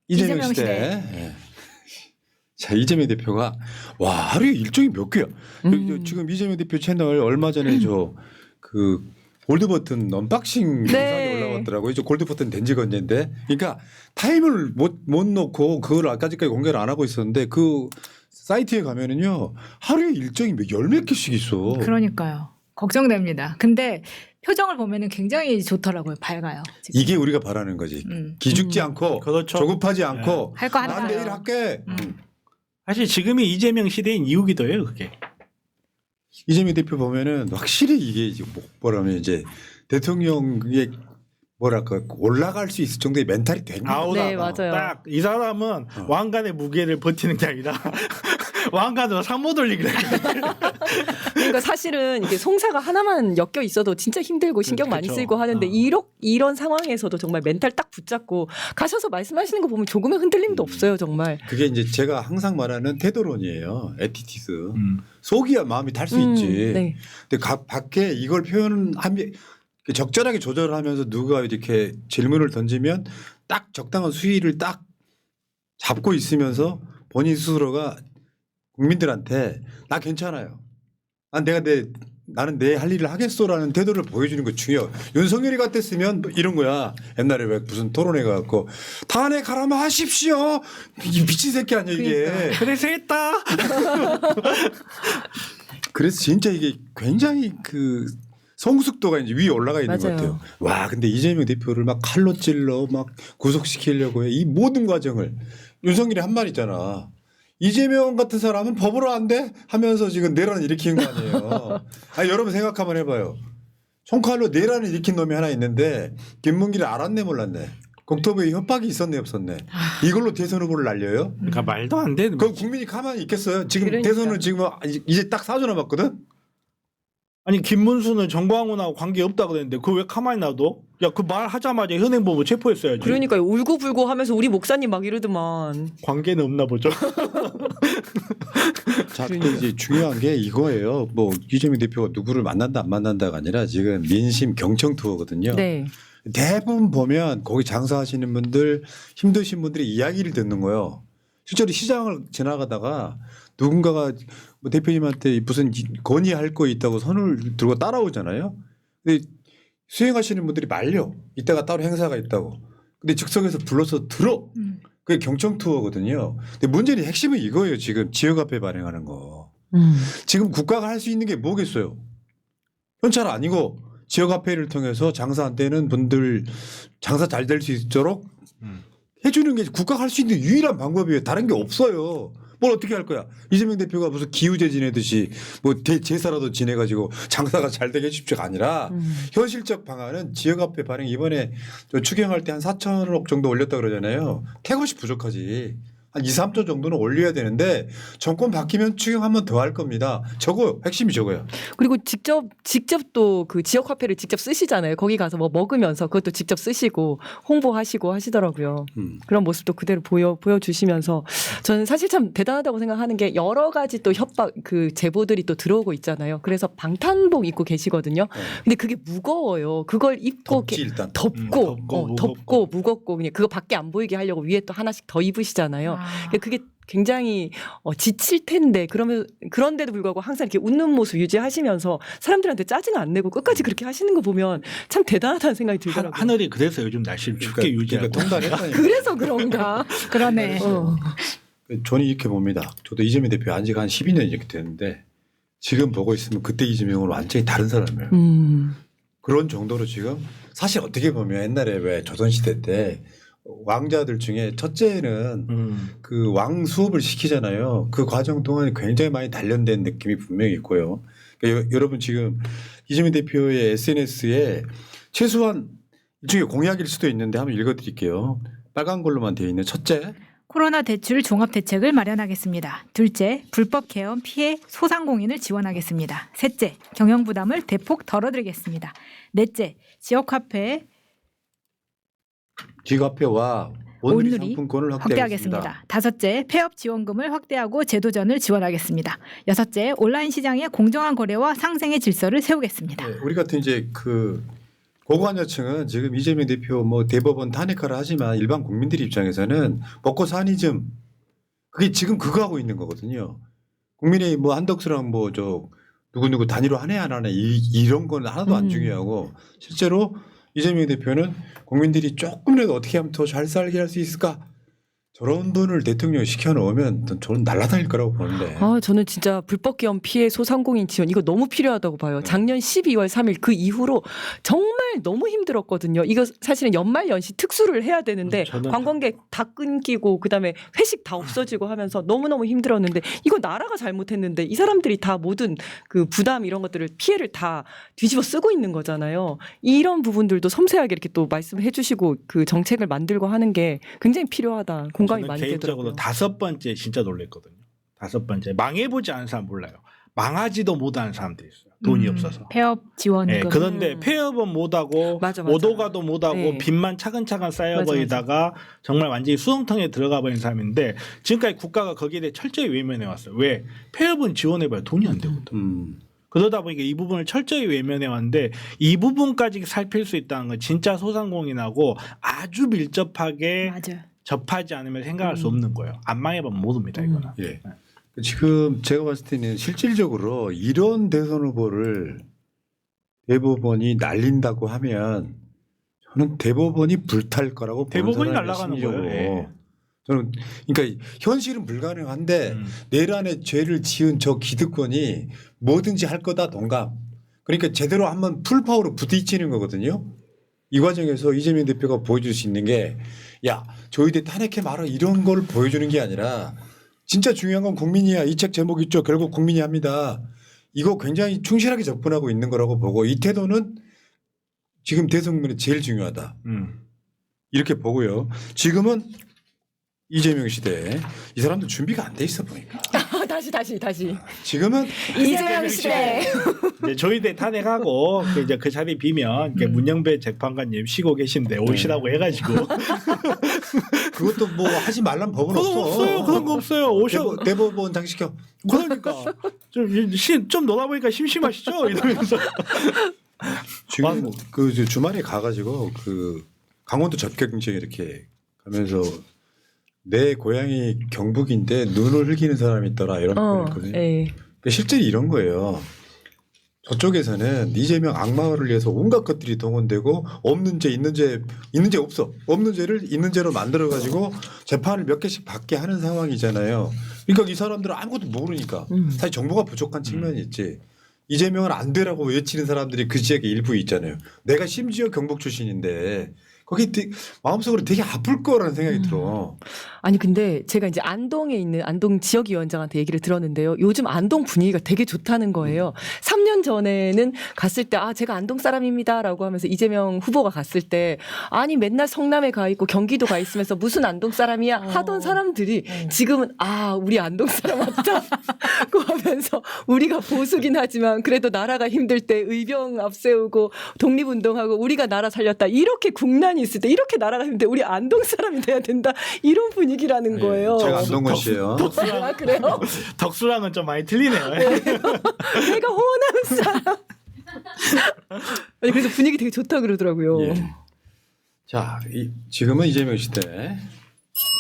이재명 시대. 예. 자, 이재명 대표가 와 하루에 일정이 몇 개야. 지금 이재명 대표 채널 얼마 전에 저 그 골드버튼 언박싱 영상이 올라왔더라고요. 저 골드버튼 된 지가 언젠데. 그러니까 타임을 못 놓고 그걸 아까지까지 공개를 안 하고 있었는데 그 사이트에 가면은요 하루에 일정이 열 몇 개씩 있어. 그러니까요. 걱정됩니다. 근데 표정을 보면은 굉장히 좋더라고요. 밝아요. 지금. 이게 우리가 바라는 거지. 기죽지 않고 그렇죠. 조급하지 않고 할 거 하나 난 내일 할게. 사실 지금이 이재명 시대인 이유기도 해요, 그게. 이재명 대표 보면은 확실히 이게 이제 뭐라면 이제 대통령의 뭐랄까 올라갈 수 있을 정도의 멘탈이 된 거야. 네, 맞아요. 딱 이 사람은 왕관의 무게를 버티는 게 아니라 왕관으로 상모 돌리기를. 그러니까 사실은 이게 송사가 하나만 엮여 있어도 진짜 힘들고 신경 많이 쓰이고 하는데 이런 상황에서도 정말 멘탈 딱 붙잡고 가셔서 말씀하시는 거 보면 조금의 흔들림도 없어요, 정말. 그게 이제 제가 항상 말하는 태도론이에요. 에티티스. 속이야 마음이 탈 수 있지. 네. 근데 밖에 이걸 표현하면 적절하게 조절하면서 누가 이렇게 질문을 던지면 딱 적당한 수위를 딱 잡고 있으면서 본인 스스로가 국민들한테 나 괜찮아요. 나는 내 할 일을 하겠소라는 태도를 보여주는 거 중요해요. 윤석열이 같았으면 이런 거야. 옛날에 왜 무슨 토론회 가갖고 탄핵 가라면 하십시오. 이 미친 새끼 아니야 이게. 그러니까. 그래서 했다. 그래서 진짜 이게 굉장히 그 성숙도가 이제 위에 올라가 있는 것 맞아요. 같아요. 와, 근데 이재명 대표를 막 칼로 찔러 막 구속시키려고 해. 이 모든 과정을 윤석열이 한 말 있잖아. 이재명 같은 사람은 법으로 안 돼? 하면서 지금 내란을 일으키는 거 아니에요. 아니, 여러분 생각 한번 해봐요. 총칼로 내란을 일으킨 놈이 하나 있는데 김문기를 알았네 몰랐네. 국토부에 협박이 있었네 없었네. 이걸로 대선 후보를 날려요? 그러니까 말도 안 되는. 그럼 국민이 가만히 있겠어요? 지금 그러니까. 대선을 지금 이제 딱 4주 남았거든? 아니 김문수는 정광훈하고 관계 없다 그랬는데 그거 왜 가만히 놔둬? 야 그 말 하자마자 현행범으로 체포했어야지. 그러니까 울고불고 하면서 우리 목사님 막 이러더만. 관계는 없나 보죠. 자, 근데 이제 중요한 게 이거예요. 뭐 이재명 대표가 누구를 만난다 안 만난다가 아니라 지금 민심 경청 투어거든요. 네. 대부분 보면 거기 장사하시는 분들 힘드신 분들이 이야기를 듣는 거예요. 실제로 시장을 지나가다가 누군가가 뭐 대표님한테 무슨 건의할 거 있다고 손을 들고 따라오잖아요. 근데 수행하시는 분들이 말려. 이따가 따로 행사가 있다고. 근데 즉석에서 불러서 들어. 그게 경청 투어거든요. 근데 문제는 핵심은 이거예요. 지금 지역화폐 발행하는 거. 지금 국가가 할 수 있는 게 뭐겠어요? 현찰 아니고 지역화폐를 통해서 장사 안 되는 분들 장사 잘 될 수 있도록 해주는 게 국가가 할 수 있는 유일한 방법이에요. 다른 게 없어요. 뭘 어떻게 할 거야? 이재명 대표가 무슨 기우제 지내듯이 뭐 제사라도 지내가지고 장사가 잘 되게 해주십시오가 아니라 현실적 방안은 지역화폐 발행 이번에 저 추경할 때 한 4천억 정도 올렸다 그러잖아요. 태것이 부족하지. 한 2, 3조 정도는 올려야 되는데 정권 바뀌면 추경 한 번 더 할 겁니다. 저거 핵심이 저거야. 그리고 직접 또 그 지역 화폐를 직접 쓰시잖아요. 거기 가서 뭐 먹으면서 그것도 직접 쓰시고 홍보하시고 하시더라고요. 그런 모습도 그대로 보여주시면서 저는 사실 참 대단하다고 생각하는 게 여러 가지 또 협박 그 제보들이 또 들어오고 있잖아요. 그래서 방탄복 입고 계시거든요. 근데 그게 무거워요. 그걸 입고 덥지, 일단. 덥고 무겁고 그냥 그거 밖에 안 보이게 하려고 위에 또 하나씩 더 입으시잖아요. 그게 굉장히 지칠 텐데 그런데도 불구하고 항상 이렇게 웃는 모습 유지하시면서 사람들한테 짜증 안 내고 끝까지 그렇게 하시는 거 보면 참 대단하다는 생각이 들더라고요. 하늘이 그래서 요즘 날씨를 춥게 유지하고. 통달했다니까. 그래서 그런가? 그러네. 저는 이렇게 봅니다. 저도 이재명 대표 한 지가 한 12년 이렇게 됐는데 지금 보고 있으면 그때 이재명은 완전히 다른 사람이에요. 그런 정도로 지금 사실 어떻게 보면 옛날에 왜 조선시대 때 왕자들 중에 첫째는 그 왕 수업을 시키잖아요. 그 과정 동안 굉장히 많이 단련된 느낌이 분명히 있고요. 그러니까 여러분 지금 이재명 대표의 SNS에 최소한 일종의 공약일 수도 있는데 한번 읽어드릴게요. 빨간 걸로만 되어 있는 첫째. 코로나 대출 종합 대책을 마련하겠습니다. 둘째, 불법 개헌 피해 소상공인을 지원하겠습니다. 셋째, 경영 부담을 대폭 덜어드리겠습니다. 넷째, 지역화폐 지역화폐와 온누리 상품권을 확대하겠습니다. 다섯째, 폐업 지원금을 확대하고 제도전을 지원하겠습니다. 여섯째, 온라인 시장의 공정한 거래와 상생의 질서를 세우겠습니다. 네, 우리 같은 이제 그 고관여층은 지금 이재명 대표 뭐 대법원 탄핵하라 하지만 일반 국민들 입장에서는 먹고 사니즘 그게 지금 그거 하고 있는 거거든요. 국민의힘 뭐 한덕수랑 뭐 저 누구누구 단일화 하네 안 하네 이런 건 하나도 안 중요하고 실제로 이재명 대표는 국민들이 조금이라도 어떻게 하면 더 잘 살게 할 수 있을까 저런 분을 대통령 시켜놓으면 저는 날아다닐 거라고 보는데. 아, 저는 진짜 불법 계엄 피해 소상공인 지원 이거 너무 필요하다고 봐요. 작년 12월 3일 그 이후로 정말 너무 힘들었거든요. 이거 사실은 연말 연시 특수를 해야 되는데 저는 관광객 다 끊기고 그다음에 회식 다 없어지고 하면서 너무너무 힘들었는데 이거 나라가 잘못했는데 이 사람들이 다 모든 그 부담 이런 것들을 피해를 다 뒤집어 쓰고 있는 거잖아요. 이런 부분들도 섬세하게 이렇게 또 말씀해 주시고 그 정책을 만들고 하는 게 굉장히 필요하다. 공감이 저는 많이 개인적으로 되더라고요. 5번째 진짜 놀랬거든요. 5번째 망해보지 않은 사람 몰라요. 망하지도 못하는 사람들이 있어요. 돈이 없어서. 폐업 지원금. 네, 그런데 폐업은 못하고 맞아. 오도가도 못하고 네. 빚만 차근차근 쌓여버리다가 정말 완전히 수렁텅에 들어가 버린 사람인데 지금까지 국가가 거기에 대해 철저히 외면해 왔어요. 왜? 폐업은 지원해봐야 돈이 안 되거든. 그러다 보니까 이 부분을 철저히 외면해 왔는데 이 부분까지 살필 수 있다는 건 진짜 소상공인하고 아주 밀접하게 맞아요. 접하지 않으면 생각할 수 없는 거예요. 안 망해보면 모릅니다 이거는. 예. 지금 제가 봤을 때는 실질적으로 이런 대선 후보를 대법원이 날린다고 하면 저는 대법원이 불탈 거라고 보는 대법원이 사람이에요, 날아가는 심리적으로. 거예요. 예. 저는 그러니까 현실은 불가능한데 내란에 죄를 지은 저 기득권이 뭐든지 할 거다 동감. 그러니까 제대로 한번 풀파워로 부딪히는 거거든요. 이 과정에서 이재명 대표가 보여줄 수 있는 게 야, 저희들 탄핵해 말아 이런 걸 보여주는 게 아니라 진짜 중요한 건 국민이야. 이 책 제목 있죠. 결국 국민이 합니다. 이거 굉장히 충실하게 접근하고 있는 거라고 보고 이 태도는 지금 대선군에 제일 중요하다. 이렇게 보고요. 지금은 이재명 시대 이 사람들 준비가 안 돼 있어 보니까. 다시. 지금은 이재명 시대. 이제 저희들 탄핵하고 이제 그 자리 비면 이렇게 문영배 재판관님 쉬고 계신데 오시라고 해가지고 그것도 뭐 하지 말란 법은 그런 거 없어. 없어요. 그런 거 없어요. 오셔. 대법원 장시켜. 그러니까 좀 놀아 보니까 심심하시죠? 이러면서 지금 그 주말에 가가지고 그 강원도 접경지에 이렇게 가면서 내 고향이 경북인데 눈을 흘기는 사람이 있더라 이런 거 있거든요. 예. 그러니까 실제로 이런 거예요. 저쪽에서는 이재명 악마화를 위해서 온갖 것들이 동원되고 없는 죄 있는 죄 없어. 없는 죄를 있는 죄로 만들어 가지고 재판을 몇 개씩 받게 하는 상황이잖아요. 그러니까 이 사람들은 아무것도 모르니까 사실 정보가 부족한 측면이 있지. 이재명은 안 되라고 외치는 사람들이 그 지역에 일부 있잖아요. 내가 심지어 경북 출신인데 거기 마음속으로 되게 아플 거라는 생각이 들어. 아니 근데 제가 이제 안동에 있는 안동 지역위원장한테 얘기를 들었는데요. 요즘 안동 분위기가 되게 좋다는 거예요. 3년 전에는 갔을 때 제가 안동 사람입니다라고 하면서 이재명 후보가 갔을 때 아니 맨날 성남에 가 있고 경기도 가 있으면서 무슨 안동 사람이야 하던 사람들이 지금은 우리 안동 사람 왔다고 하면서 우리가 보수긴 하지만 그래도 나라가 힘들 때 의병 앞세우고 독립운동하고 우리가 나라 살렸다 이렇게 국난이 있을 때 이렇게 나라가 힘들 때 우리 안동 사람이 돼야 된다 이런 분위기라는 거예요. 제가 안동건 씨예요. 그래요? 덕수랑은 좀 많이 틀리네요. 내가 호남 사람. 아니 그래서 분위기 되게 좋다 그러더라고요. 예. 자, 지금은 이재명 시대.